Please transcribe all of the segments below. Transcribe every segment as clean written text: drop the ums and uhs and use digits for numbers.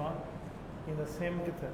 one in the same kitab.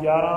11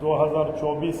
2024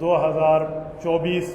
2024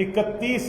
31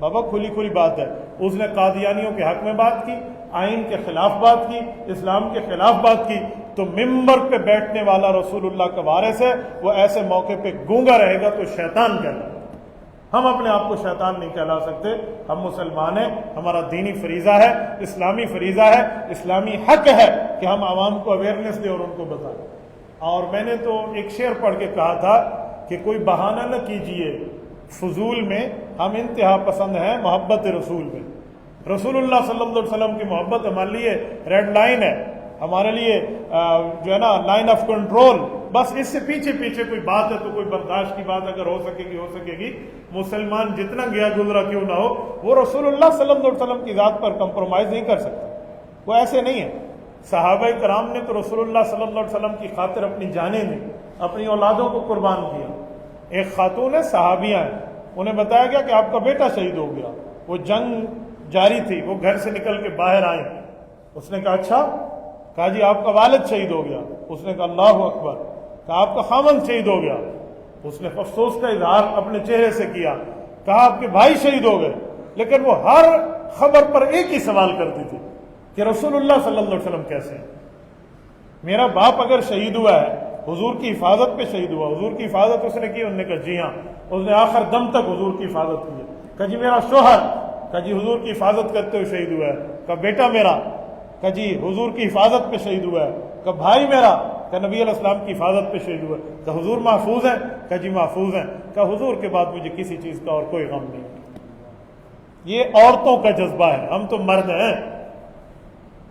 بابا کھلی کھلی بات ہے. اس نے قادیانیوں کے حق میں بات کی، آئین کے خلاف بات کی، اسلام کے خلاف بات کی، تو ممبر پہ بیٹھنے والا رسول اللہ کا وارث ہے، وہ ایسے موقع پہ گونگا رہے گا تو شیطان کہلائے. ہم اپنے آپ کو شیطان نہیں کہلا سکتے. ہم مسلمان ہیں، ہمارا دینی فریضہ ہے، اسلامی فریضہ ہے، اسلامی حق ہے کہ ہم عوام کو اویئرنیس دیں اور ان کو بتائیں. اور میں نے تو ایک شعر پڑھ کے کہا تھا کہ کوئی بہانہ نہ کیجئے فضول میں، ہم انتہا پسند ہیں محبت رسول میں. رسول اللہ صلی اللہ علیہ وسلم کی محبت ہمارے لیے ریڈ لائن ہے، ہمارے لیے جو ہے نا لائن آف کنٹرول. بس اس سے پیچھے پیچھے کوئی بات ہے تو کوئی برداشت کی بات اگر ہو سکے گی. مسلمان جتنا گیا گزرا کیوں نہ ہو، وہ رسول اللہ صلی اللہ علیہ وسلم کی ذات پر کمپرومائز نہیں کر سکتا. وہ ایسے نہیں ہے. صحابہ کرام نے تو رسول اللہ صلی اللہ علیہ وسلم کی خاطر اپنی جانیں دی، اپنی اولادوں کو قربان کیا. ایک خاتون ہے، صحابیہ ہیں، انہیں بتایا گیا کہ آپ کا بیٹا شہید ہو گیا. وہ جنگ جاری تھی، وہ گھر سے نکل کے باہر آئے. اس نے کہا اچھا؟ کہا جی آپ کا والد شہید ہو گیا. اس نے کہا اللہ اکبر. کہا آپ کا خاوند شہید ہو گیا. اس نے افسوس کا اظہار اپنے چہرے سے کیا. کہا آپ کے بھائی شہید ہو گئے. لیکن وہ ہر خبر پر ایک ہی سوال کرتی تھی کہ رسول اللہ صلی اللہ علیہ وسلم کیسے ہیں؟ میرا باپ اگر شہید ہوا ہے، حضور کی حفاظت پہ شہید ہوا، حضور کی حفاظت اس نے کی؟ انہوں نے کہا جی ہاں. اس نے آخر دم تک حضور کی حفاظت کی ہے. کہا جی میرا شوہر؟ کہا جی حضور کی حفاظت کرتے ہوئے شہید ہوا ہے. کہا بیٹا میرا؟ کہا جی حضور کی حفاظت پہ شہید ہوا ہے. کہا بھائی میرا؟ کہا نبی علیہ السلام کی حفاظت پہ شہید ہوا ہے. کہا حضور محفوظ ہیں؟ کہا جی محفوظ ہیں. کہا حضور کے بعد مجھے کسی چیز کا اور کوئی غم نہیں. یہ عورتوں کا جذبہ ہے، ہم تو مرد ہیں.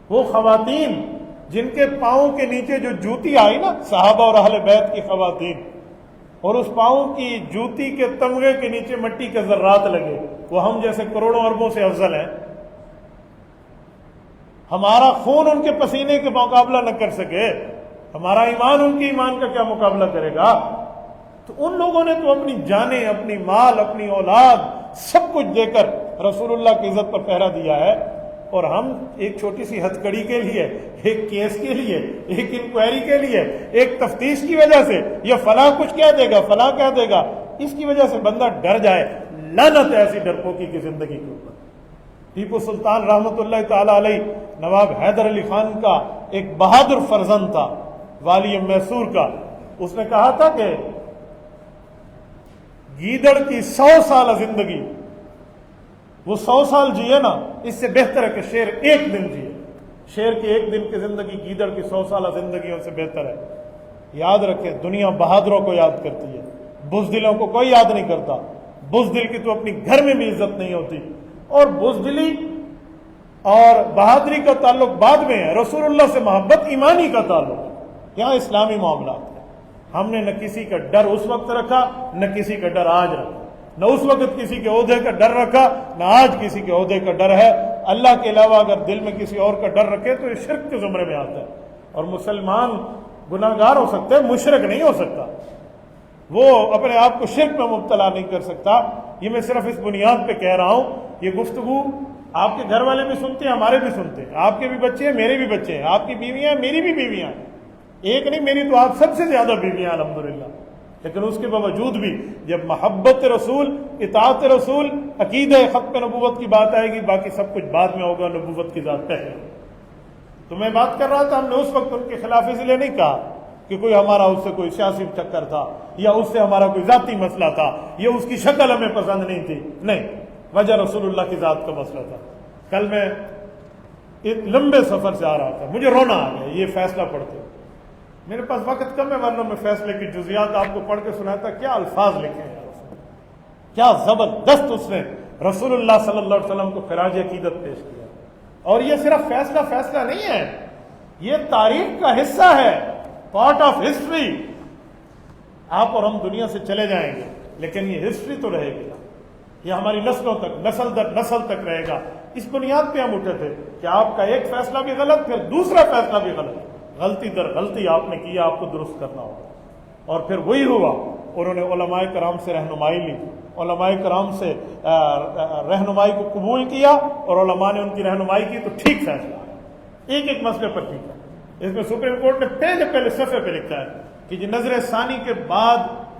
وہ خواتین جن کے پاؤں کے نیچے جو جوتی آئی نا، صحابہ اور اہل بیت کی خواتین، اور اس پاؤں کی جوتی کے تمغے کے نیچے مٹی کے ذرات لگے، وہ ہم جیسے کروڑوں اربوں سے افضل ہیں. ہمارا خون ان کے پسینے کے مقابلہ نہ کر سکے، ہمارا ایمان ان کے ایمان کا کیا مقابلہ کرے گا؟ تو ان لوگوں نے تو اپنی جانیں، اپنی مال، اپنی اولاد سب کچھ دے کر رسول اللہ کی عزت پر پہرا دیا ہے. اور ہم ایک چھوٹی سی ہتھ کڑی کے لیے، ایک کیس کے لیے، ایک انکوائری کے لیے، ایک تفتیش کی وجہ سے یہ فلاں کچھ کہہ دے گا، فلاں کہہ دے گا، اس کی وجہ سے بندہ ڈر جائے. لعنت ہے ایسی ڈرپوکی کی زندگی کے اوپر. ٹیپو سلطان رحمۃ اللہ تعالی علیہ نواب حیدر علی خان کا ایک بہادر فرزند تھا، والی میسور کا. اس نے کہا تھا کہ گیدڑ کی 100 سال زندگی، وہ 100 سال جیے نا، اس سے بہتر ہے کہ شیر ایک دن جیے. شیر کی ایک دن کی زندگی گیدڑ کی 100 سالہ زندگیوں سے بہتر ہے. یاد رکھیں، دنیا بہادروں کو یاد کرتی ہے، بزدلوں کو کوئی یاد نہیں کرتا. بزدل کی تو اپنی گھر میں بھی عزت نہیں ہوتی. اور بزدلی اور بہادری کا تعلق بعد میں ہے، رسول اللہ سے محبت ایمانی کا تعلق ہے. یہاں اسلامی معاملات ہے. ہم نے نہ کسی کا ڈر اس وقت رکھا، نہ کسی کا ڈر آج رکھا. نہ اس وقت کسی کے عہدے کا ڈر رکھا، نہ آج کسی کے عہدے کا ڈر ہے. اللہ کے علاوہ اگر دل میں کسی اور کا ڈر رکھے تو یہ شرک کے زمرے میں آتا ہے. اور مسلمان گناہ گار ہو سکتے، مشرک نہیں ہو سکتا. وہ اپنے آپ کو شرک میں مبتلا نہیں کر سکتا. یہ میں صرف اس بنیاد پہ کہہ رہا ہوں. یہ گفتگو آپ کے گھر والے بھی سنتے ہیں، ہمارے بھی سنتے ہیں. آپ کے بھی بچے ہیں، میرے بھی بچے ہیں. آپ کی بیویاں ہیں، میری بھی بیویاں ہیں. ایک نہیں، میری تو آپ سب سے زیادہ بیویاں ہیں الحمدللہ. لیکن اس کے باوجود بھی جب محبت رسول، اطاعت رسول، عقیدہ ختم نبوت کی بات آئے گی، باقی سب کچھ بعد میں ہوگا، نبوت کی ذات پہلے. تو میں بات کر رہا تھا، ہم نے اس وقت ان کے خلاف اس لیے نہیں کہا کہ کوئی ہمارا اس سے کوئی سیاسی چکر تھا، یا اس سے ہمارا کوئی ذاتی مسئلہ تھا، یا اس کی شکل ہمیں پسند نہیں تھی. نہیں، وجہ رسول اللہ کی ذات کا مسئلہ تھا. کل میں ایک لمبے سفر سے آ رہا تھا، مجھے رونا آ گیا یہ فیصلہ پڑھتے. میرے پاس وقت کم ہے، ورنہ میں فیصلے کی جزیات آپ کو پڑھ کے سناتا. کیا الفاظ لکھے ہیں اس نے، کیا زبردست اس نے رسول اللہ صلی اللہ علیہ وسلم کو خراج عقیدت پیش کیا. اور یہ صرف فیصلہ نہیں ہے، یہ تاریخ کا حصہ ہے، پارٹ آف ہسٹری. آپ اور ہم دنیا سے چلے جائیں گے لیکن یہ ہسٹری تو رہے گی، یہ ہماری نسلوں تک، نسل در نسل تک رہے گا. اس بنیاد پہ ہم اٹھے تھے کہ آپ کا ایک فیصلہ بھی غلط، پھر دوسرا فیصلہ بھی غلط. غلطی در غلطی آپ نے کیا، آپ کو درست کرنا ہوگا. اور پھر وہی ہوا. انہوں نے علماء کرام سے رہنمائی لی، علماء کرام سے رہنمائی کو قبول کیا، اور علماء نے ان کی رہنمائی کی تو ٹھیک فیصلہ آیا. ایک ایک مسئلے پر ٹھیک ہے. اس میں سپریم کورٹ نے پہلے صفحے پہ لکھا ہے کہ جی نظر ثانی کے بعد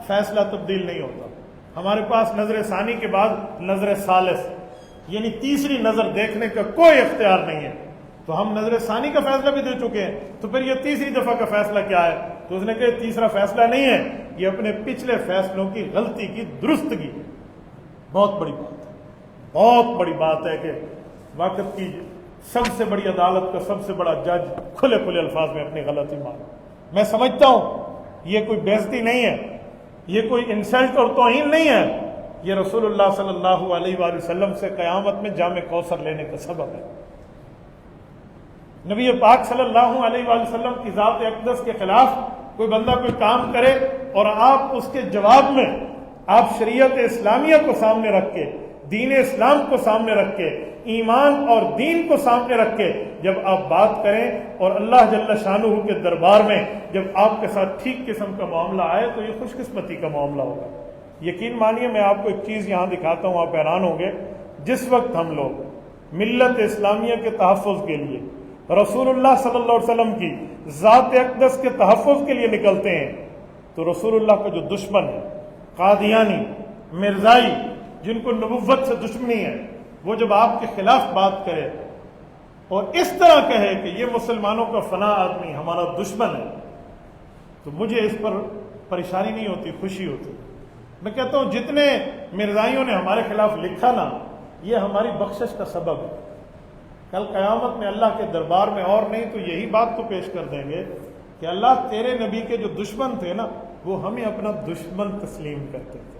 فیصلہ تبدیل نہیں ہوتا. ہمارے پاس نظر ثانی کے بعد نظر ثالث یعنی تیسری نظر دیکھنے کا کوئی اختیار نہیں ہے. تو ہم نظر ثانی کا فیصلہ بھی دے چکے ہیں, تو پھر یہ تیسری دفعہ کا فیصلہ کیا ہے؟ تو اس نے کہا تیسرا فیصلہ نہیں ہے, یہ اپنے پچھلے فیصلوں کی غلطی کی درستگی ہے. بہت بڑی بات ہے, بہت بڑی بات ہے کہ وقت کی سب سے بڑی عدالت کا سب سے بڑا جج کھلے کھلے الفاظ میں اپنی غلطی مان. میں سمجھتا ہوں یہ کوئی بے عزتی نہیں ہے, یہ کوئی انسلٹ اور توہین نہیں ہے, یہ رسول اللہ صلی اللہ علیہ وآلہ وسلم سے قیامت میں جام کوثر لینے کا سبب ہے. نبی پاک صلی اللہ علیہ وآلہ وسلم کی ذات اقدس کے خلاف کوئی بندہ کوئی کام کرے اور آپ اس کے جواب میں آپ شریعت اسلامیہ کو سامنے رکھ کے, دین اسلام کو سامنے رکھ کے, ایمان اور دین کو سامنے رکھ کے جب آپ بات کریں اور اللہ جل شانہ کے دربار میں جب آپ کے ساتھ ٹھیک قسم کا معاملہ آئے تو یہ خوش قسمتی کا معاملہ ہوگا. یقین مانیے میں آپ کو ایک چیز یہاں دکھاتا ہوں, آپ حیران ہوں گے. جس وقت ہم لوگ ملت اسلامیہ کے تحفظ کے لیے, رسول اللہ صلی اللہ علیہ وسلم کی ذات اقدس کے تحفظ کے لیے نکلتے ہیں, تو رسول اللہ کا جو دشمن ہے, قادیانی, مرزائی, جن کو نبوت سے دشمنی ہے, وہ جب آپ کے خلاف بات کرے اور اس طرح کہے کہ یہ مسلمانوں کا فلاں آدمی ہمارا دشمن ہے, تو مجھے اس پر پریشانی نہیں ہوتی, خوشی ہوتی. میں کہتا ہوں جتنے مرزائیوں نے ہمارے خلاف لکھا نا, یہ ہماری بخشش کا سبب ہے. کل قیامت میں اللہ کے دربار میں اور نہیں تو یہی بات تو پیش کر دیں گے کہ اللہ تیرے نبی کے جو دشمن تھے نا, وہ ہمیں اپنا دشمن تسلیم کرتے تھے.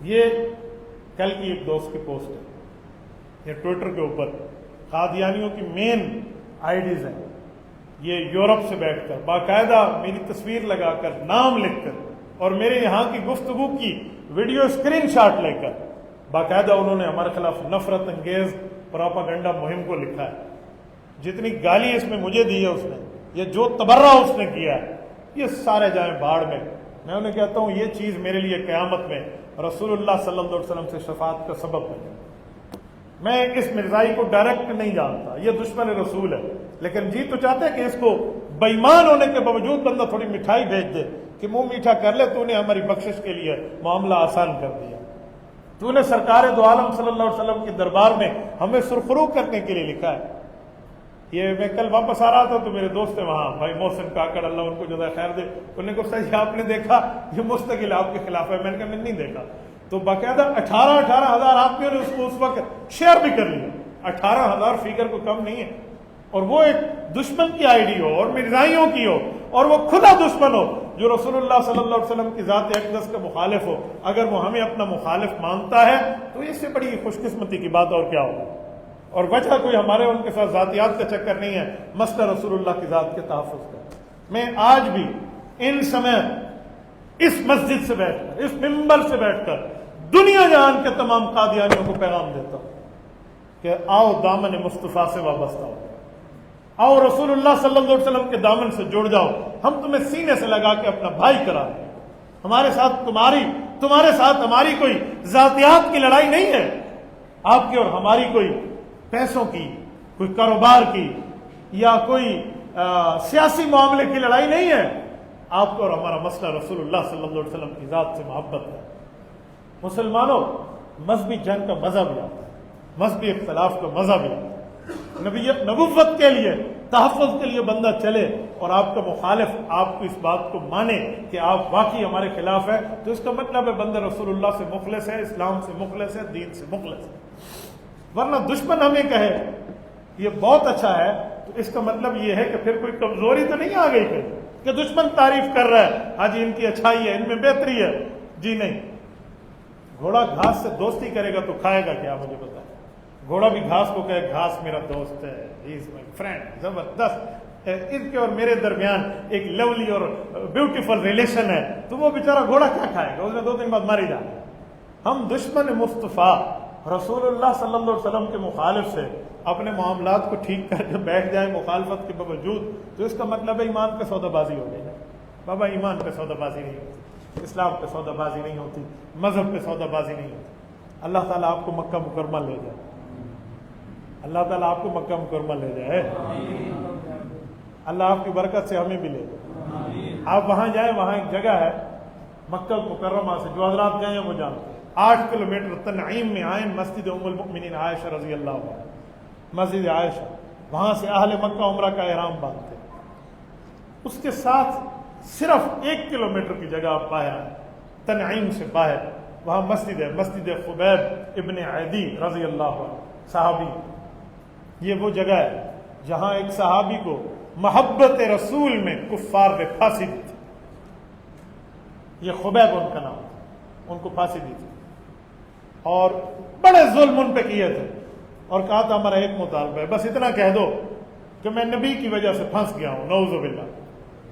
یہ کل کی ایک دوست کی پوسٹ ہے, یہ ٹویٹر کے اوپر قادیانیوں کی مین آئیڈیز ہیں. یہ یورپ سے بیٹھ کر باقاعدہ میری تصویر لگا کر, نام لکھ کر اور میرے یہاں کی گفتگو کی ویڈیو اسکرین شاٹ لے کر باقاعدہ انہوں نے ہمارے خلاف نفرت انگیز پروپیگنڈا مہم کو لکھا ہے. جتنی گالی اس میں مجھے دی ہے اس نے, یہ جو تبرہ اس نے کیا ہے, یہ سارے جائیں بھاڑ میں. میں انہیں کہتا ہوں یہ چیز میرے لیے قیامت میں رسول اللہ صلی اللہ علیہ وسلم سے شفاعت کا سبب بنے. میں اس مرزائی کو ڈائریکٹ نہیں جانتا, یہ دشمن رسول ہے, لیکن جی تو چاہتے ہیں کہ اس کو بے ایمان ہونے کے باوجود بندہ تھوڑی مٹھائی بھیج دے کہ منہ میٹھا کر لے, تو نے ہماری بخشش کے لیے معاملہ آسان کر دیا, تو نے سرکار دو عالم صلی اللہ علیہ وسلم کے دربار میں ہمیں سرخرو کرنے کے لیے لکھا ہے. یہ میں کل واپس آ رہا تھا تو میرے دوست ہیں وہاں, بھائی محسن کاکڑ, اللہ ان کو جزائے خیر دے, انہوں نے کہا صحیح آپ نے دیکھا یہ مستقل آپ کے خلاف ہے. میں نے کہا میں نہیں دیکھا. تو باقاعدہ 18,000 آدمیوں نے اس کو اس وقت شیئر بھی کر لیا. 18,000 فیگر کو کم نہیں ہے, اور وہ ایک دشمن کی آئی ڈی ہو اور مرزائیوں کی ہو اور وہ خدا دشمن ہو جو رسول اللہ صلی اللہ علیہ وسلم کی ذات اقدس کا مخالف ہو, اگر وہ ہمیں اپنا مخالف مانتا ہے تو اس سے بڑی خوش قسمتی کی بات اور کیا ہوگی. اور وجہ کوئی ہمارے ان کے ساتھ ذاتیات کا چکر نہیں ہے, مسئلہ رسول اللہ کی ذات کے تحفظ کا. میں آج بھی ان سمے اس مسجد سے بیٹھ کر, اس منبر سے بیٹھ کر دنیا جہان کے تمام قادیانیوں کو پیغام دیتا ہوں کہ آؤ دامن مصطفیٰ سے وابستہ ہو, آؤ رسول اللہ صلی اللہ علیہ وسلم کے دامن سے جڑ جاؤ. ہم تمہیں سینے سے لگا کے اپنا بھائی کرا دیں. ہمارے ساتھ تمہارے ساتھ ہماری کوئی ذاتیات کی لڑائی نہیں ہے, آپ کی اور ہماری کوئی پیسوں کی, کوئی کاروبار کی یا کوئی سیاسی معاملے کی لڑائی نہیں ہے. آپ کو اور ہمارا مسئلہ رسول اللہ صلی اللہ علیہ وسلم کی ذات سے محبت ہے. مسلمانوں, مذہبی جنگ کا مزہ بھی آتا ہے, مذہبی اختلاف کا مزہ بھی آتا ہے. نبوت کے لیے, تحفظ کے لیے بندہ چلے اور آپ کا مخالف آپ کو اس بات کو مانے کہ آپ واقعی ہمارے خلاف ہے, تو اس کا مطلب ہے بندہ رسول اللہ سے مخلص ہے, اسلام سے مخلص ہے, دین سے مخلص ہے. ورنہ دشمن ہمیں کہے یہ بہت اچھا ہے تو اس کا مطلب یہ ہے کہ پھر کوئی کمزوری تو نہیں آ گئی پھر کہ دشمن تعریف کر رہا ہے, ہاں جی ان کی اچھائی ہے, ان میں بہتری ہے. جی نہیں, گھوڑا گھاس سے دوستی کرے گا تو کھائے گا کیا, مجھے بتائیں. گھوڑا بھی گھاس کو کہے گھاس میرا دوست ہے, ہی از مائی فرینڈ, زبردست, ان کے اور میرے درمیان ایک لولی اور بیوٹیفل ریلیشن ہے, تو وہ بیچارہ گھوڑا کیا کھائے گا, اس نے 2 دن بعد مر ہی جانا. ہم دشمن مصطفیٰ رسول اللہ صلی اللہ علیہ وسلم کے مخالف سے اپنے معاملات کو ٹھیک کر کے بیٹھ جائیں مخالفت کے باوجود, تو اس کا مطلب ہے ایمان پہ سودا بازی ہو گئی ہے. بابا ایمان پہ سودا بازی نہیں ہوتی, اسلام پہ سودا بازی نہیں ہوتی, مذہب پہ سودا بازی نہیں ہوتی. اللہ تعالیٰ آپ کو مکہ مکرمہ لے جائے, اللہ تعالیٰ آپ کو مکہ مکرمہ لے جائے, اللہ آپ کی برکت سے ہمیں بھی لے جائے. آپ وہاں جائیں, وہاں ایک جگہ ہے مکہ مکرمہ سے جو حضرات گئے ہیں وہ جانتے ہیں 8 کلومیٹر تنعیم میں آئے مسجد ام المؤمنین عائشہ رضی اللہ عنہ، مسجد عائشہ، وہاں سے اہل مکہ عمرہ کا احرام باندھتے ہیں۔ اس کے ساتھ صرف 1 کلومیٹر کی جگہ باہر آئے، تنعیم سے باہر، وہاں مسجد ہے، مسجد خبیب ابن عدی رضی اللہ عنہ صحابی۔ یہ وہ جگہ ہے جہاں ایک صحابی کو محبت رسول میں کفار نے پھانسی دی تھی، یہ خبیب ان کا نام تھا، ان کو پھانسی دی تھی اور بڑے ظلم ان پہ کیے تھے، اور کہا تھا ہمارا ایک مطالبہ ہے، بس اتنا کہہ دو کہ میں نبی کی وجہ سے پھنس گیا ہوں، نعوذ باللہ،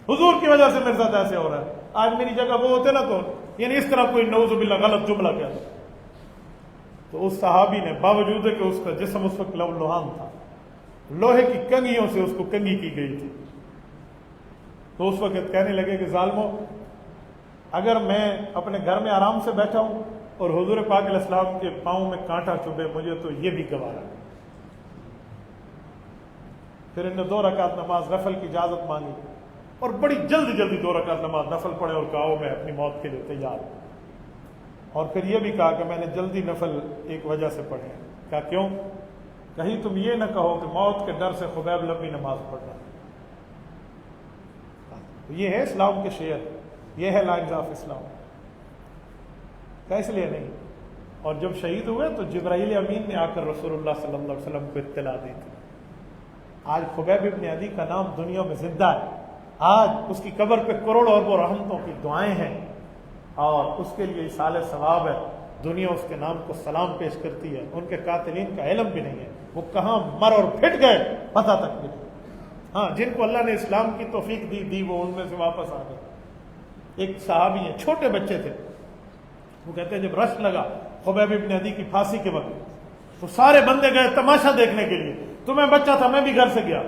حضور کی وجہ سے میرے ساتھ ایسے ہو رہا ہے۔ آج میری جگہ وہ ہوتے نا تو یعنی اس طرح کوئی نعوذ باللہ غلط جملہ کہہ دو، تو اس صحابی نے باوجود کہ اس کا جسم اس وقت لوہان تھا، لوہے کی کنگھیوں سے اس کو کنگھی کی گئی تھی، تو اس وقت کہنے لگے کہ ظالمو، اگر میں اپنے گھر میں آرام سے بیٹھا ہوں اور حضور پاک علیہ السلام کے پاؤں میں کانٹا چبھے مجھے تو یہ بھی گوارا ہے۔ پھر انہوں نے 2 رکعت نماز نفل کی اجازت مانگی اور بڑی جلدی 2 رکعت نماز نفل پڑھے اور کہا میں اپنی موت کے لیے تیار ہوں، اور پھر یہ بھی کہا کہ میں نے جلدی نفل ایک وجہ سے پڑھے، کہا کیوں؟ کہیں تم یہ نہ کہو کہ موت کے ڈر سے خبیب لمبی نماز پڑھنا۔ یہ ہے اسلام کے شعر، یہ ہے لائنز آف اسلام، اس لیے نہیں۔ اور جب شہید ہوئے تو جبرائیل امین نے آ کر رسول اللہ صلی اللہ علیہ وسلم کو اطلاع دی تھی۔ آج خبیب ابن عدی کا نام دنیا میں زندہ ہے، آج اس کی قبر پہ کروڑوں اربوں رحمتوں کی دعائیں ہیں، اور اس کے لیے ایصال ثواب ہے، دنیا اس کے نام کو سلام پیش کرتی ہے، ان کے قاتلین کا علم بھی نہیں ہے، وہ کہاں مر اور پھٹ گئے پتہ تک بھی نہیں۔ ہاں، جن کو اللہ نے اسلام کی توفیق دی وہ ان میں سے واپس آ گئے۔ ایک صحابی ہیں، چھوٹے بچے تھے، وہ کہتے ہیں جب رش لگا خبیب ابن عدی کی پھانسی کے وقت تو سارے بندے گئے تماشا دیکھنے کے لیے، تو میں بچہ تھا، میں بھی گھر سے گیا۔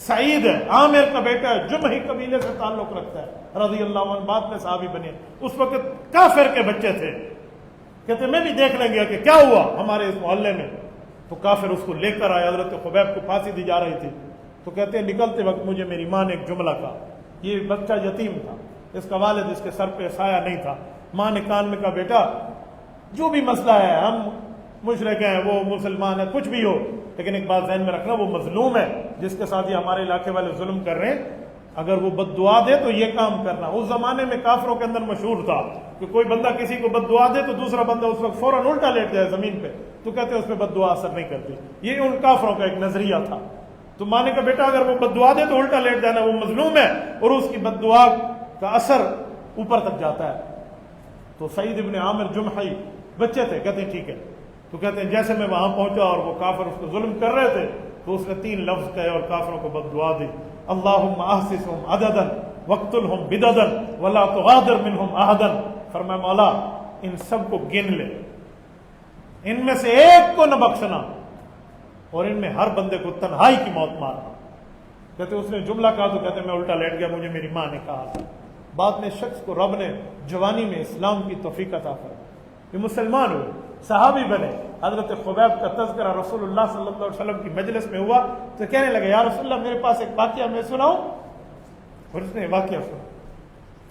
سعید ہے، عامر کا بیٹا ہے، جمحی قبیلے سے تعلق رکھتا ہے رضی اللہ عنہ، بعد میں صحابی بنے، اس وقت کافر کے بچے تھے، کہتے میں بھی دیکھ لیں گے کہ کیا ہوا ہمارے اس محلے میں، تو کافر اس کو لے کر آئے، حضرت خبیب کو پھانسی دی جا رہی تھی، تو کہتے ہیں نکلتے وقت مجھے میری ماں نے ایک جملہ کہا، یہ بچہ یتیم تھا، اس کا والد اس کے سر پہ سایہ نہیں تھا، ماں نے کان میں کہا بیٹا جو بھی مسئلہ ہے، ہم مشرک ہیں، وہ مسلمان ہے، کچھ بھی ہو، لیکن ایک بات ذہن میں رکھنا، وہ مظلوم ہے جس کے ساتھ یہ ہمارے علاقے والے ظلم کر رہے ہیں، اگر وہ بد دعا دے تو یہ کام کرنا۔ اس زمانے میں کافروں کے اندر مشہور تھا کہ کوئی بندہ کسی کو بد دعا دے تو دوسرا بندہ اس وقت فوراً الٹا لیٹ جائے زمین پہ، تو کہتے ہیں اس پہ بد دعا اثر نہیں کرتی، یہ ان کافروں کا ایک نظریہ تھا۔ تو ماں نے کہا بیٹا اگر وہ بد دعا دے تو الٹا لیٹ جانا، وہ مظلوم ہے اور اس کی بد دعا کا اثر اوپر تک جاتا ہے۔ تو سعید ابن عامر جمحی بچے تھے، کہتے ہیں ٹھیک ہے، تو کہتے ہیں جیسے میں وہاں پہنچا اور وہ کافر اس کو ظلم کر رہے تھے تو اس نے 3 لفظ کہے اور کافروں کو بد دعا دی، اللہم احسسہم عددا واقتلہم بددا ولا تغادر منہم احدا، فرمایا مولا ان سب کو گن لے، ان میں سے ایک کو نہ بخشنا، اور ان میں ہر بندے کو تنہائی کی موت مارنا۔ کہتے اس نے جملہ کہا تو کہتے میں الٹا لیٹ گیا، مجھے میری ماں نے کہا تھا۔ بعد میں شخص کو رب نے جوانی میں اسلام کی توفیق عطا فرمائی، یہ مسلمان ہوئے، صحابی بنے۔ حضرت خبیب کا تذکرہ رسول اللہ صلی اللہ علیہ وسلم کی مجلس میں ہوا تو کہنے لگے یا رسول اللہ میرے پاس ایک واقعہ میں سناؤں، اور اس نے واقعہ سنا۔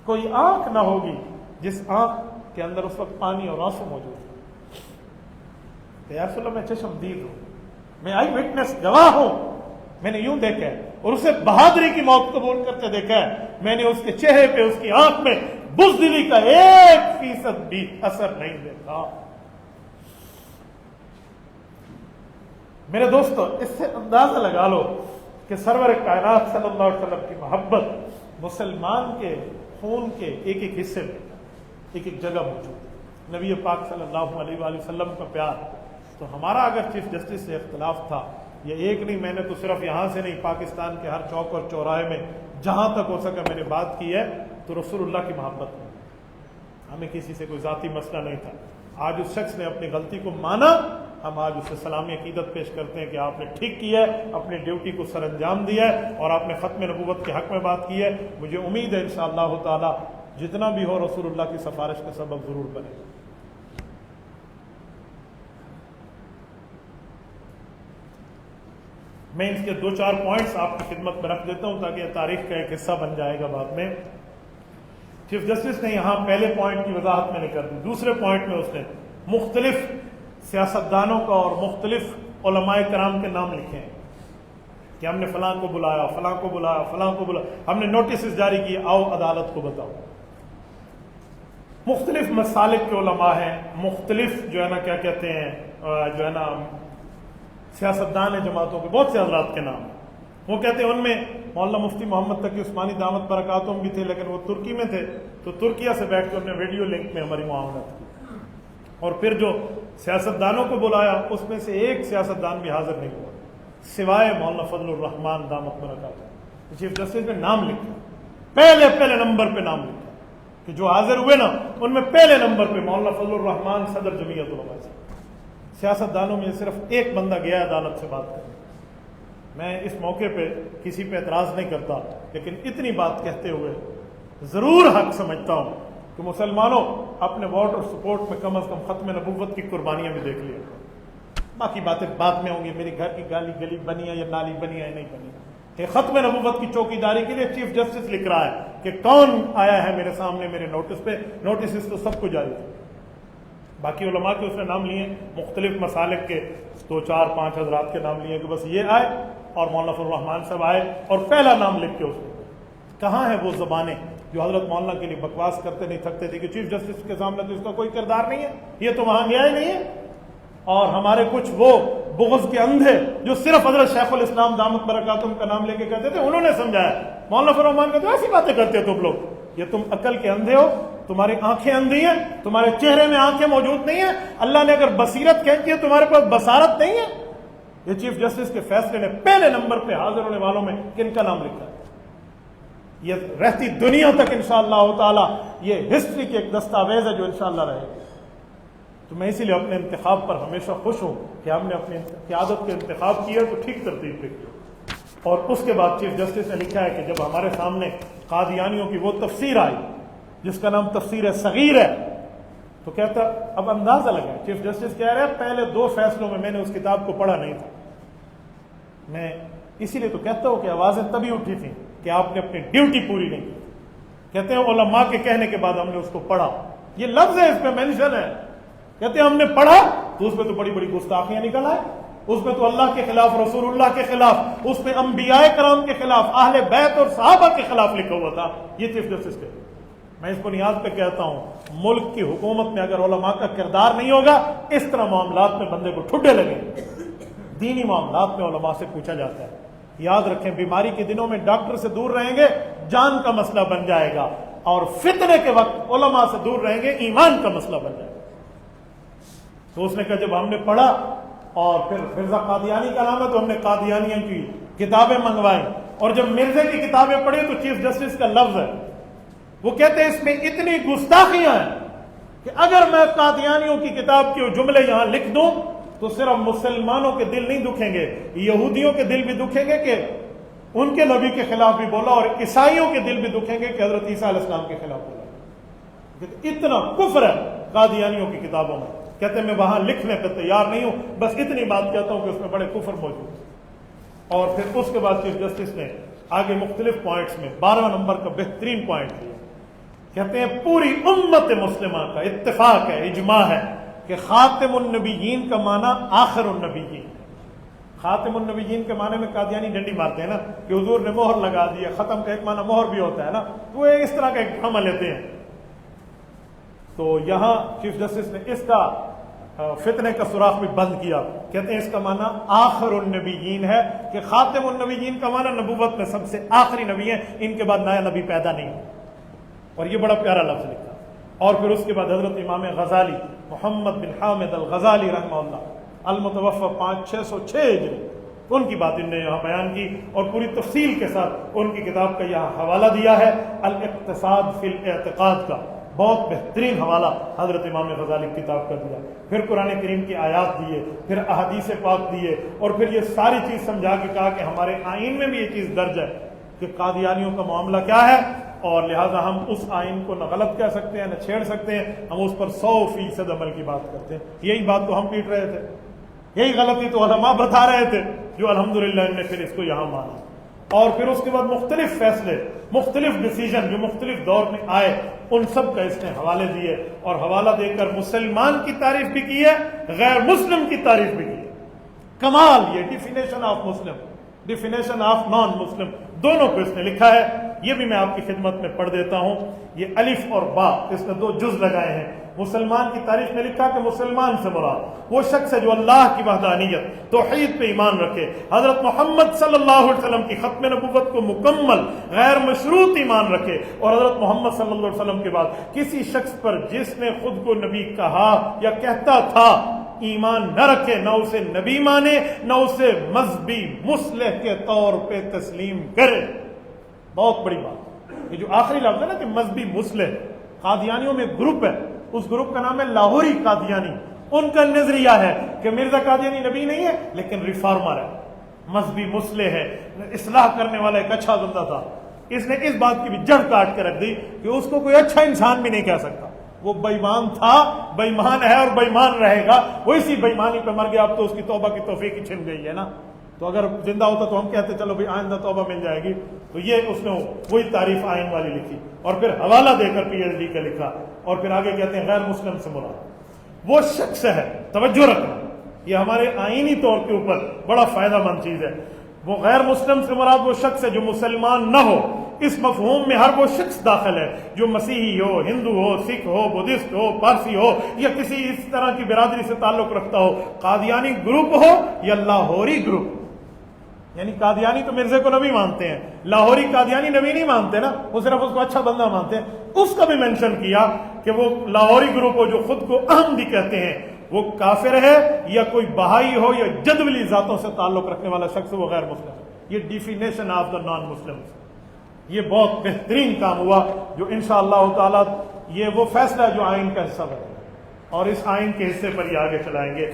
کوئی آنکھ نہ ہوگی جس آنکھ کے اندر اس وقت پانی اور آنسو موجود ہے، کہ یا رسول اللہ میں چشم دید ہوں، میں آئی وٹنس گواہ ہوں، میں نے یوں دیکھا ہے اور اسے بہادری کی موت قبول کرتے دیکھا ہے، میں نے اس کے چہرے پہ اس کی آنکھ میں بزدلی کا 1% بھی اثر نہیں دیکھا۔ میرے دوستو اس سے اندازہ لگا لو کہ سرور کائنات صلی اللہ علیہ وسلم کی محبت مسلمان کے خون کے ایک ایک حصے میں ایک ایک جگہ موجود ہے، نبی پاک صلی اللہ علیہ وآلہ وسلم کا پیار۔ تو ہمارا اگر چیف جسٹس سے اختلاف تھا، یہ ایک نہیں، میں نے تو صرف یہاں سے نہیں، پاکستان کے ہر چوک اور چوراہے میں جہاں تک ہو سکا میں نے بات کی ہے، تو رسول اللہ کی محبت میں ہمیں کسی سے کوئی ذاتی مسئلہ نہیں تھا۔ آج اس شخص نے اپنی غلطی کو مانا، ہم آج اسے سلامی عقیدت پیش کرتے ہیں کہ آپ نے ٹھیک کیا ہے، اپنی ڈیوٹی کو سر انجام دیا ہے اور آپ نے ختم نبوت کے حق میں بات کی ہے۔ مجھے امید ہے انشاءاللہ تعالی جتنا بھی ہو رسول اللہ کی سفارش کا سبب ضرور بنے۔ میں اس کے 2-4 پوائنٹس آپ کی خدمت میں رکھ دیتا ہوں تاکہ یہ تاریخ کا ایک حصہ بن جائے گا بعد میں۔ چیف جسٹس نے یہاں پہلے پوائنٹ کی وضاحت میں نے کر دی. دوسرے پوائنٹ میں اس نے مختلف سیاستدانوں کا اور مختلف علماء کرام کے نام لکھے ہیں کہ ہم نے فلاں کو بلایا، فلاں کو بلایا، فلاں کو بلایا، ہم نے نوٹسز جاری کیے، آؤ عدالت کو بتاؤ. مختلف مسالک کے علماء ہیں، مختلف جو ہے نا کیا کہتے ہیں جو ہے نا سیاستدان جماعتوں کے بہت سے حضرات کے نام ہیں. وہ کہتے ہیں ان میں مولانا مفتی محمد تقی عثمانی دامت برکاتہم بھی تھے، لیکن وہ ترکی میں تھے، تو ترکیہ سے بیٹھ کے انہوں نے ویڈیو لنک میں ہماری معاونت کی. اور پھر جو سیاستدانوں کو بلایا اس میں سے ایک سیاستدان بھی حاضر نہیں ہوا سوائے مولانا فضل الرحمان دامت برکاتہم. چیف جسٹس نے نام لکھا، پہلے نمبر پہ نام لکھا کہ جو حاضر ہوئے نا ان میں پہلے نمبر پہ مولانا فضل الرحمان صدر جمعیت علماء سے. سیاستدانوں میں صرف ایک بندہ گیا عدالت سے بات کرنے. میں اس موقع پہ کسی پہ اعتراض نہیں کرتا، لیکن اتنی بات کہتے ہوئے ضرور حق سمجھتا ہوں کہ مسلمانوں اپنے ووٹ اور سپورٹ میں کم از کم ختم نبوت کی قربانیاں بھی دیکھ لیا. باقی باتیں بعد میں ہوں گی، میری گھر کی گلی بنی ہے یا نالی بنی ہے نہیں بنی. کہ ختم نبوت کی چوکیداری کے لیے چیف جسٹس لکھ رہا ہے کہ کون آیا ہے میرے سامنے میرے نوٹس پہ. نوٹسز تو سب کو جاری تھے. باقی علماء کے اس نے نام لیے، مختلف مسالک کے 2 4 5 حضرات کے نام لیے کہ بس یہ آئے اور مولانا فضل الرحمان صاحب آئے اور پہلا نام لکھ کے اس نے. کہاں ہے وہ زبانیں جو حضرت مولانا کے لیے بکواس کرتے نہیں تھکتے تھے کہ چیف جسٹس کے سامنے تو اس کا کوئی کردار نہیں ہے، یہ تو وہاں گیا ہی نہیں ہے. اور ہمارے کچھ وہ بغض کے اندھے جو صرف حضرت شیخ الاسلام دامت برکاتہم کا نام لے کے کہتے تھے، انہوں نے سمجھایا مولانا فضل الرحمان کہتے ایسی باتیں کرتے ہو تم لوگ، یہ تم عقل کے اندھے ہو، تمہاری آنکھیں اندھی ہیں، تمہارے چہرے میں آنکھیں موجود نہیں ہیں، اللہ نے اگر بصیرت کھینچی ہے تمہارے پاس بصارت نہیں ہے. یہ چیف جسٹس کے فیصلے نے پہلے نمبر پہ حاضر ہونے والوں میں کن کا نام لکھا ہے. یہ رہتی دنیا تک انشاءاللہ تعالی یہ ہسٹری کی ایک دستاویز ہے جو انشاءاللہ رہے گی. تو میں اسی لیے اپنے انتخاب پر ہمیشہ خوش ہوں کہ ہم نے اپنی قیادت کے انتخاب کیا تو ٹھیک ترتیب پہ کیا. اور اس کے بعد چیف جسٹس نے لکھا ہے کہ جب ہمارے سامنے قادیانیوں کی وہ تفسیر آئی جس کا نام تفسیر صغیر ہے، تو کہتا اب اندازہ لگا. چیف جسٹس کہہ رہے ہیں پہلے 2 فیصلوں میں نے اس کتاب کو پڑھا نہیں تھا. میں اسی لیے تو کہتا ہوں کہ آوازیں تبھی اٹھی تھیں کہ آپ نے اپنی ڈیوٹی پوری نہیں کی. کہتے ہیں علماء کے کہنے کے بعد ہم نے اس کو پڑھا. یہ لفظ ہے، اس پہ مینشن ہے. کہتے ہیں ہم نے پڑھا تو اس میں تو بڑی بڑی گستاخیاں نکل آئے، اس میں تو اللہ کے خلاف، رسول اللہ کے خلاف، اس میں انبیاء کرام کے خلاف، اہل بیت اور صحابہ کے خلاف لکھا ہوا تھا. یہ چیف جسٹس کہتے ہیں. میں اس بنیاد پہ کہتا ہوں ملک کی حکومت میں اگر علماء کا کردار نہیں ہوگا اس طرح معاملات میں بندے کو ٹھڈے لگیں. دینی معاملات میں علماء سے پوچھا جاتا ہے. یاد رکھیں بیماری کے دنوں میں ڈاکٹر سے دور رہیں گے جان کا مسئلہ بن جائے گا، اور فتنے کے وقت علماء سے دور رہیں گے ایمان کا مسئلہ بن جائے گا. تو اس نے کہا جب ہم نے پڑھا اور پھر مرزا قادیانی کا نام ہے تو ہم نے قادیانیوں کی کتابیں منگوائیں، اور جب مرزے کی کتابیں پڑھی تو چیف جسٹس کا لفظ ہے، وہ کہتے ہیں اس میں اتنی گستاخیاں ہیں کہ اگر میں قادیانیوں کی کتاب کے جملے یہاں لکھ دوں تو صرف مسلمانوں کے دل نہیں دکھیں گے، یہودیوں کے دل بھی دکھیں گے کہ ان کے نبی کے خلاف بھی بولا، اور عیسائیوں کے دل بھی دکھیں گے کہ حضرت عیسیٰ علیہ السلام کے خلاف بولا. اتنا کفر ہے قادیانیوں کی کتابوں میں. کہتے ہیں میں وہاں لکھنے پہ تیار نہیں ہوں، بس اتنی بات کہتا ہوں کہ اس میں بڑے کفر موجود ہیں. اور پھر اس کے بعد چیف جسٹس نے آگے مختلف پوائنٹس میں 12 نمبر کا بہترین پوائنٹ دیا. کہتے ہیں پوری امت مسلمہ کا اتفاق ہے، اجماع ہے کہ خاتم النبیین کا معنی آخر النبیین. خاتم النبیین کے معنی میں قادیانی ڈنڈی مارتے ہیں نا کہ حضور نے مہر لگا دی ہے. ختم کا ایک معنی مہر بھی ہوتا ہے نا، تو وہ اس طرح کا ایک ڈرامہ لیتے ہیں. تو یہاں چیف جسٹس نے اس کا فتنے کا سوراخ بھی بند کیا. کہتے ہیں اس کا معنی آخر النبیین ہے کہ خاتم النبیین کا معنی نبوت میں سب سے آخری نبی ہیں، ان کے بعد نیا نبی پیدا نہیں ہو. اور یہ بڑا پیارا لفظ لکھا. اور پھر اس کے بعد حضرت امام غزالی محمد بن حامد الغزالی رحمہ اللہ المتوفى 5606 ہجری، ان کی بات ان نے یہاں بیان کی اور پوری تفصیل کے ساتھ ان کی کتاب کا یہاں حوالہ دیا ہے الاقتصاد فی الاعتقاد کا. بہت بہترین حوالہ حضرت امام غزالی کی کتاب کا دیا. پھر قرآن کریم کی آیات دیے، پھر احادیث پاک دیے، اور پھر یہ ساری چیز سمجھا کے کہا کہ ہمارے آئین میں بھی یہ چیز درج ہے کہ قادیانیوں کا معاملہ کیا ہے، اور لہٰذا ہم اس آئین کو نہ غلط کہہ سکتے ہیں نہ چھیڑ سکتے ہیں، ہم اس پر 100% عمل کی بات کرتے ہیں. یہی بات تو ہم پیٹ رہے تھے، یہی غلطی تو علماء بتا رہے تھے، جو الحمدللہ ان نے پھر اس کو یہاں مانا. اور پھر اس کے بعد مختلف فیصلے، مختلف ڈیسیجن جو مختلف دور میں آئے، ان سب کا اس نے حوالے دیے اور حوالہ دے کر مسلمان کی تعریف بھی کی ہے، غیر مسلم کی تعریف بھی کی ہے۔ کمال، یہ definition of Muslim, definition of non Muslim, دونوں کو اس نے لکھا ہے۔ یہ بھی میں آپ کی خدمت میں پڑھ دیتا ہوں۔ یہ الف اور با، اس نے 2 جز لگائے ہیں۔ مسلمان کی تعریف میں لکھا کہ مسلمان سے مراد وہ شخص ہے جو اللہ کی وحدانیت، توحید پہ ایمان رکھے، حضرت محمد صلی اللہ علیہ وسلم کی ختم نبوت کو مکمل غیر مشروط ایمان رکھے، اور حضرت محمد صلی اللہ علیہ وسلم کے بعد کسی شخص پر جس نے خود کو نبی کہا یا کہتا تھا ایمان نہ رکھے، نہ اسے نبی مانے، نہ اسے مذہبی مصلح کے طور پہ تسلیم کرے۔ بہت بڑی بات، یہ جو آخری لفظ ہے نا کہ مذہبی مصلح، قادیانیوں میں گروپ ہے، اس گروپ کا نام ہے لاہوری قادیانی۔ ان کا نظریہ ہے کہ مرزا قادیانی نبی نہیں ہے لیکن ریفارمر ہے، مذہبی مصلح ہے، اصلاح کرنے والا ایک اچھا بندہ تھا۔ اس نے اس بات کی بھی جڑ کاٹ کے رکھ دی کہ اس کو کوئی اچھا انسان بھی نہیں کہہ سکتا، وہ بے ایمان تھا، بے ایمان ہے اور بے ایمان رہے گا، وہ اسی بے ایمانی پہ مر گیا۔ اب تو اس کی توبہ کی توفیق ہی چھن گئی ہے نا، تو اگر زندہ ہوتا تو ہم کہتے چلو بھائی آئندہ توبہ مل جائے گی۔ تو یہ اس نے وہی تعریف آئین والی لکھی اور پھر حوالہ دے کر پی ایچ ڈی کا لکھا، اور پھر آگے کہتے ہیں غیر مسلم سے مراد وہ شخص ہے، توجہ رکھنا، یہ ہمارے آئینی طور کے اوپر بڑا فائدہ مند چیز ہے۔ وہ غیر مسلم سے مراد وہ شخص ہے جو مسلمان نہ ہو۔ اس مفہوم میں ہر وہ شخص داخل ہے جو مسیحی ہو، ہندو ہو، سکھ ہو، بدھسٹ ہو، پارسی ہو، یا کسی اس طرح کی برادری سے تعلق رکھتا ہو، قادیانی گروپ ہو یا لاہوری گروپ۔ یعنی قادیانی تو مرزے کو نبی مانتے ہیں، لاہوری قادیانی نبی نہیں مانتے نا، وہ صرف اس کو اچھا بندہ مانتے ہیں۔ اس کا بھی مینشن کیا کہ وہ لاہوری گروپ ہو جو خود کو احمدی کہتے ہیں، وہ کافر ہے، یا کوئی بہائی ہو یا جدولی ذاتوں سے تعلق رکھنے والا شخص وہ غیر مسلم ہے۔ یہ ڈیفینیشن آف دا نان مسلم۔ یہ بہت بہترین کام ہوا جو انشاءاللہ تعالی یہ وہ فیصلہ ہے جو آئین کا حصہ بنے گا، اور اس آئین کے حصے پر یہ آگے چلائیں گے۔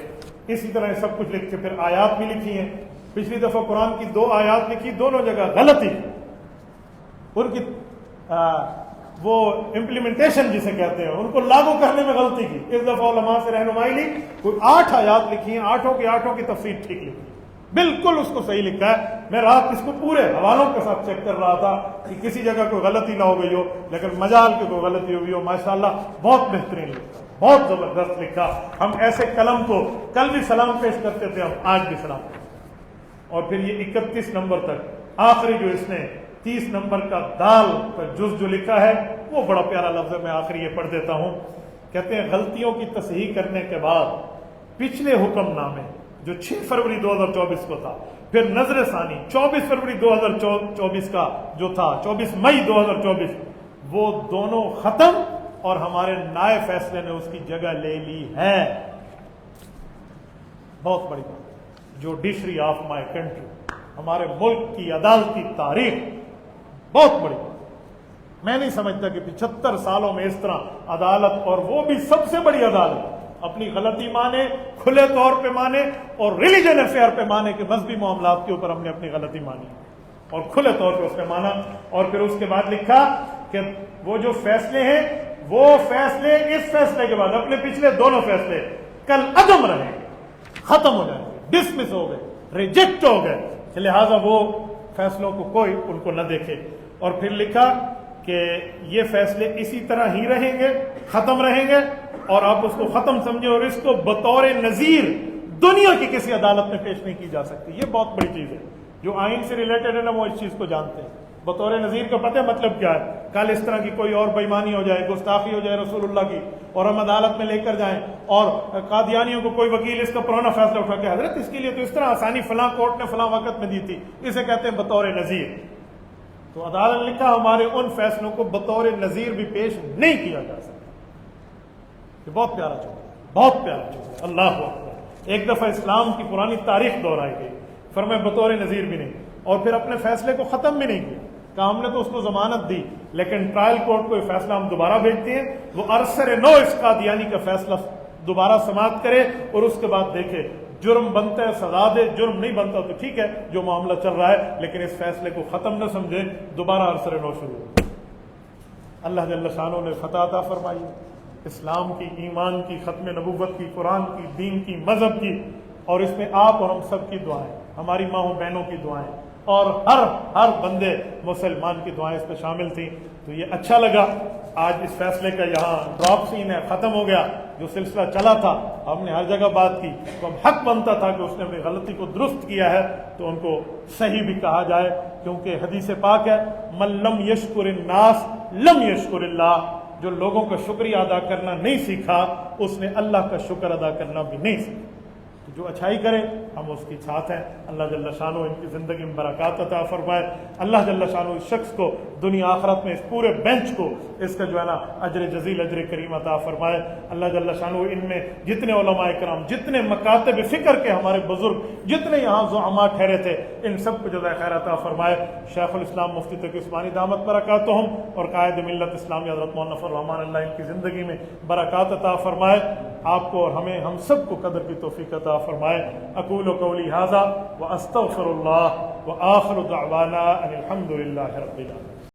اسی طرح سب کچھ لکھ کے پھر آیات بھی لکھی ہیں۔ پچھلی دفعہ قرآن کی 2 آیات لکھی، دونوں جگہ غلطی، ان کی وہ امپلیمنٹیشن جسے کہتے ہیں، ان کو لاگو کرنے میں غلطی کی۔ اس دفعہ علماء سے رہنمائی لی، کوئی 8 آیات لکھی ہیں، 8 کی تفسیر ٹھیک لکھی، بالکل اس کو صحیح لکھا ہے۔ میں رات اس کو پورے حوالوں کے ساتھ چیک کر رہا تھا کہ کسی جگہ کوئی غلطی نہ ہو گئی ہو، لیکن مجال کی کوئی غلطی ہو گئی ہو، ماشاءاللہ بہت بہترین لکھا، بہت زبردست لکھا۔ ہم ایسے قلم کو کل بھی سلام پیش کرتے تھے، ہم آج بھی سلام پیش۔ اور پھر یہ 31 نمبر تک آخری جو اس نے 30 نمبر کا دال کا جز جو لکھا ہے وہ بڑا پیارا لفظ ہے، میں آخری یہ پڑھ دیتا ہوں۔ کہتے ہیں غلطیوں کی تصحیح کرنے کے بعد پچھلے حکم نامے جو 6 فروری 2024 کو تھا، پھر نظر ثانی 24 فروری 2024 کا جو تھا، 24 مئی 2024، وہ دونوں ختم اور ہمارے نئے فیصلے نے اس کی جگہ لے لی ہے۔ بہت بڑی بات، جوڈیشری آف مائی کنٹری، ہمارے ملک کی عدالتی تاریخ، بہت بڑی بات۔ میں نہیں سمجھتا کہ 75 سالوں میں اس طرح عدالت، اور وہ بھی سب سے بڑی عدالت، اپنی غلطی مانے، کھلے طور پہ مانے، اور ریلیجن افیئر پہ مانے کہ مذہبی معاملات کے اوپر ہم نے اپنی غلطی مانی اور کھلے طور پہ اس نے مانا۔ اور پھر اس کے بعد لکھا کہ وہ جو فیصلے ہیں، وہ فیصلے اس فیصلے کے بعد اپنے پچھلے دونوں فیصلے کل عدم رہے، ختم ہو جائیں گے، ڈسمس ہو گئے، ریجیکٹ ہو گئے، لہٰذا وہ فیصلوں کو کوئی ان کو نہ دیکھے۔ اور پھر لکھا کہ یہ فیصلے اسی طرح ہی رہیں گے، ختم رہیں گے، اور آپ اس کو ختم سمجھیں، اور اس کو بطور نظیر دنیا کی کسی عدالت میں پیش نہیں کی جا سکتی۔ یہ بہت بڑی چیز ہے، جو آئین سے ریلیٹڈ ہے نا وہ اس چیز کو جانتے ہیں۔ بطور نظیر کا پتہ ہے مطلب کیا ہے؟ کل اس طرح کی کوئی اور بے ایمانی ہو جائے، گستاخی ہو جائے رسول اللہ کی، اور ہم عدالت میں لے کر جائیں، اور قادیانیوں کو کوئی وکیل اس کا پرانا فیصلہ اٹھا کے حضرت اس کے لیے تو اس طرح آسانی فلاں کورٹ نے فلاں وقت میں دی تھی، اسے کہتے ہیں بطور نظیر۔ تو عدالت نے لکھا ہمارے ان فیصلوں کو بطور نظیر بھی پیش نہیں کیا جا سکتا۔ یہ بہت پیارا چیز ہے، بہت پیارا چیز ہے، اللہ اکبر۔ ایک دفعہ اسلام کی پرانی تاریخ دہرائی گئی، فرمایا بطور نظیر بھی نہیں، اور پھر اپنے فیصلے کو ختم بھی نہیں کیا، کہا ہم نے تو اس کو ضمانت دی، لیکن ٹرائل کورٹ کو یہ فیصلہ ہم دوبارہ بھیجتے ہیں، وہ ارسر نو اس قادیانی کا فیصلہ دوبارہ سماعت کرے، اور اس کے بعد دیکھے جرم بنتا ہے سزا دے، جرم نہیں بنتا تو ٹھیک ہے جو معاملہ چل رہا ہے، لیکن اس فیصلے کو ختم نہ سمجھے، دوبارہ ارسر نو شروع ہو۔ اللہ جل شانہ نے فتح عطا فرمائی، اسلام کی، ایمان کی، ختم نبوت کی، قرآن کی، دین کی، مذہب کی، اور اس میں آپ اور ہم سب کی دعائیں، ہماری ماں و بہنوں کی دعائیں، اور ہر بندے مسلمان کی دعائیں اس پہ شامل تھیں۔ تو تو یہ اچھا لگا آج اس فیصلے کا یہاں ڈراپ سین ہے، ختم ہو گیا۔ جو سلسلہ چلا تھا ہم نے ہر جگہ بات کی، تو اب حق بنتا تھا کہ اس نے اپنی غلطی کو درست کیا ہے تو ان کو صحیح بھی کہا جائے، کیونکہ حدیث پاک ہے من لم یشکر الناس لم یشکر اللہ، جو لوگوں کا شکریہ ادا کرنا نہیں سیکھا اس نے اللہ کا شکر ادا کرنا بھی نہیں سیکھا۔ تو جو اچھائی کرے ہم اس کے ساتھ ہیں۔ اللہ جل شانہ ان کی زندگی میں برکات عطا فرمائے۔ اللہ جل شانہ اس شخص کو دنیا آخرت میں اس پورے بینچ کو اس کا جو ہے نا اجر جزیل اجر کریم عطا فرمائے۔ اللہ جل شانہ ان میں جتنے علماء کرام، جتنے مکاتب فکر کے ہمارے بزرگ، جتنے یہاں زعماء ٹھہرے تھے، ان سب کو جزائے خیر عطا فرمائے۔ شیخ الاسلام مفتی تقی عثمانی دامت برکاتہم اور قائد ملت اسلامی حضرت مولانا نفر الرحمان اللہ ان کی زندگی میں برکات عطا فرمائے۔ آپ کو اور ہمیں، ہم سب کو قدر کی توفیق عطا فرمائے۔ اقول قولی ھذا واستغفر اللہ وآخر دعوانا ان الحمد للہ رب العالمین۔